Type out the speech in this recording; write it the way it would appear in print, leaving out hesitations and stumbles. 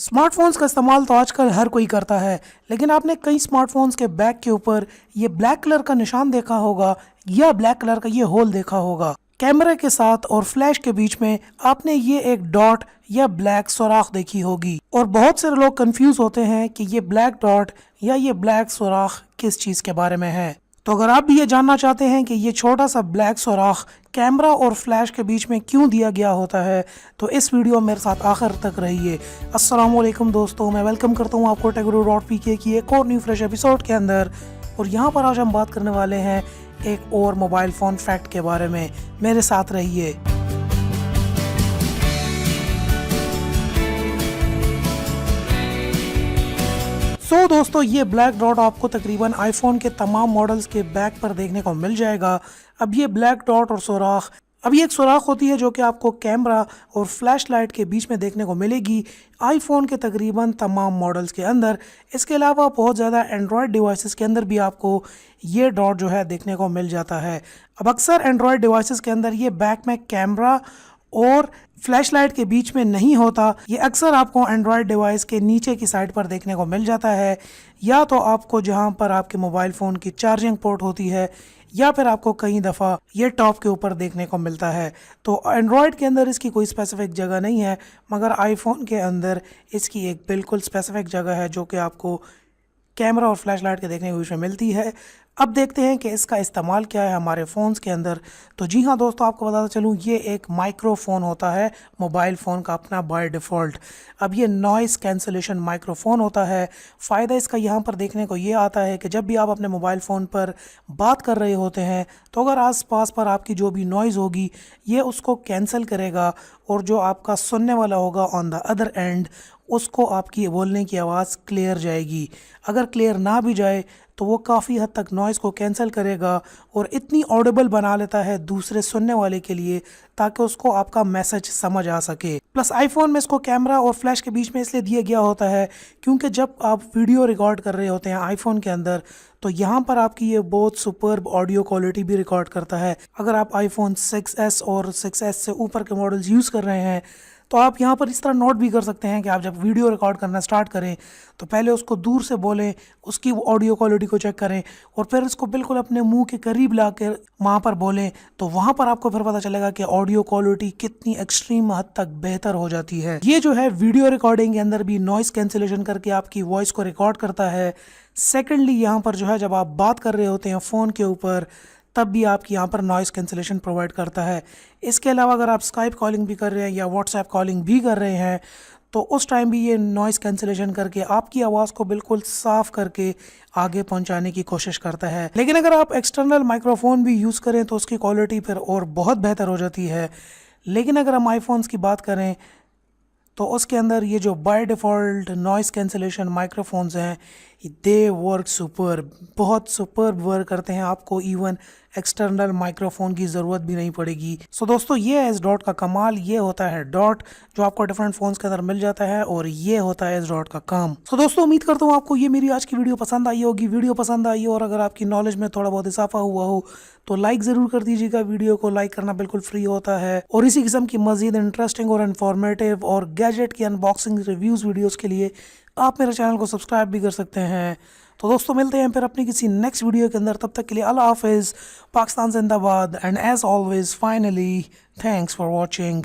Smartphones का इस्तेमाल तो आजकल हर कोई करता है, लेकिन आपने कई स्मार्टफोन्स के बैक के ऊपर ये ब्लैक कलर का निशान देखा होगा या ब्लैक कलर का ये होल देखा होगा। कैमरे के साथ और फ्लैश के बीच में आपने ये एक डॉट या ब्लैक सुराख देखी होगी और बहुत से लोग कंफ्यूज होते हैं कि ये ब्लैक डॉट या ये ब्लैक सुराख किस चीज़ के बारे में है। तो अगर आप भी ये जानना चाहते हैं कि ये छोटा सा ब्लैक सुराख कैमरा और फ्लैश के बीच में क्यों दिया गया होता है, तो इस वीडियो मेरे साथ आखिर तक रहिए। अस्सलाम वालेकुम दोस्तों, मैं वेलकम करता हूँ आपको टेकगुरु.pk की एक और न्यू फ्रेश एपिसोड के अंदर। और यहाँ पर आज हम बात करने वाले हैं एक और मोबाइल फ़ोन फैक्ट के बारे में। मेरे साथ रहिए। दोस्तों, ये ब्लैक डॉट आपको तकरीबन आईफोन के तमाम मॉडल्स के बैक पर देखने को मिल जाएगा। अब ये ब्लैक डॉट और सुराख, अब ये एक सुराख होती है जो कि आपको कैमरा और फ्लैश लाइट के बीच में देखने को मिलेगी आईफोन के तकरीबन तमाम मॉडल्स के अंदर। इसके अलावा बहुत ज़्यादा एंड्रॉयड डिवाइसेस के अंदर भी आपको ये डॉट जो है देखने को मिल जाता है। अब अक्सर एंड्रॉयड डिवाइसेस के अंदर ये बैक में कैमरा और फ्लैश लाइट के बीच में नहीं होता। ये अक्सर आपको एंड्रॉयड डिवाइस के नीचे की साइड पर देखने को मिल जाता है, या तो आपको जहां पर आपके मोबाइल फ़ोन की चार्जिंग पोर्ट होती है, या फिर आपको कई दफ़ा ये टॉप के ऊपर देखने को मिलता है। तो एंड्रॉयड के अंदर इसकी कोई स्पेसिफिक जगह नहीं है, मगर आईफोन के अंदर इसकी एक बिल्कुल स्पेसिफिक जगह है जो कि आपको कैमरा और फ्लैश लाइट के देखने के बीच में मिलती है। अब देखते हैं कि इसका इस्तेमाल क्या है हमारे फ़ोन्स के अंदर। तो जी हाँ दोस्तों, आपको बताता चलूँ, ये एक माइक्रोफ़ोन होता है मोबाइल फ़ोन का अपना बाय डिफ़ॉल्ट। अब ये नॉइज़ कैंसलेशन माइक्रोफ़ोन होता है। फ़ायदा इसका यहाँ पर देखने को ये आता है कि जब भी आप अपने मोबाइल फ़ोन पर बात कर रहे होते हैं, तो अगर आस पास पर आपकी जो भी नॉइज़ होगी ये उसको कैंसिल करेगा, और जो आपका सुनने वाला होगा ऑन द अदर एंड, उसको आपकी बोलने की आवाज़ क्लियर जाएगी। अगर क्लियर ना भी जाए तो वो काफ़ी हद तक नॉइज़ को कैंसिल करेगा और इतनी ऑडिबल बना लेता है दूसरे सुनने वाले के लिए, ताकि उसको आपका मैसेज समझ आ सके। प्लस आईफोन में इसको कैमरा और फ्लैश के बीच में इसलिए दिया गया होता है क्योंकि जब आप वीडियो रिकॉर्ड कर रहे होते हैं आईफोन के अंदर, तो यहाँ पर आपकी ये बहुत सुपर्ब ऑडियो क्वालिटी भी रिकॉर्ड करता है। अगर आप आईफोन 6s और 6s से ऊपर के मॉडल्स यूज़ कर रहे हैं, तो आप यहाँ पर इस तरह नोट भी कर सकते हैं कि आप जब वीडियो रिकॉर्ड करना स्टार्ट करें तो पहले उसको दूर से बोलें, उसकी ऑडियो क्वालिटी को चेक करें, और फिर उसको बिल्कुल अपने मुंह के करीब ला कर वहाँ पर बोलें। तो वहाँ पर आपको फिर पता चलेगा कि ऑडियो क्वालिटी कितनी एक्सट्रीम हद तक बेहतर हो जाती है। ये जो है वीडियो रिकॉर्डिंग के अंदर भी नॉइस कैंसिलेशन करके आपकी वॉइस को रिकॉर्ड करता है। सेकेंडली, यहाँ पर जो है जब आप बात कर रहे होते हैं फ़ोन के ऊपर, तब भी आपकी यहाँ पर नॉइस कैंसिलेशन प्रोवाइड करता है। इसके अलावा अगर आप स्काइप कॉलिंग भी कर रहे हैं या व्हाट्सएप कॉलिंग भी कर रहे हैं, तो उस टाइम भी ये नॉइस कैंसिलेशन करके आपकी आवाज़ को बिल्कुल साफ करके आगे पहुंचाने की कोशिश करता है। लेकिन अगर आप एक्सटर्नल माइक्रोफोन भी यूज़ करें तो उसकी क्वालिटी फिर और बहुत बेहतर हो जाती है। लेकिन अगर हम आईफोन्स की बात करें तो उसके अंदर ये जो by default noise cancellation microphones हैं, दे वर्क सुपर, बहुत सुपर वर्क करते हैं। आपको इवन एक्सटर्नल माइक्रोफोन की ज़रूरत भी नहीं पड़ेगी। सो दोस्तों, ये है इस डॉट का कमाल। ये होता है डॉट जो आपको डिफरेंट फ़ोन्स के अंदर मिल जाता है, और ये होता है इस डॉट का काम। सो दोस्तों, उम्मीद करता हूँ आपको ये मेरी आज की वीडियो पसंद आई होगी। वीडियो पसंद आई और अगर आपकी नॉलेज में थोड़ा बहुत इजाफा हुआ हो तो लाइक ज़रूर कर दीजिएगा। वीडियो को लाइक करना बिल्कुल फ्री होता है। और इसी किस्म की मज़ीद इंटरेस्टिंग और इन्फॉर्मेटिव और गैजेट की अनबॉक्सिंग रिव्यूज़ वीडियोज़ के लिए आप मेरे चैनल को सब्सक्राइब भी कर सकते हैं। तो दोस्तों, मिलते हैं फिर अपनी किसी नेक्स्ट वीडियो के अंदर। तब तक के लिए अल्लाह हाफिज़, पाकिस्तान जिंदाबाद, and as always finally thanks for watching.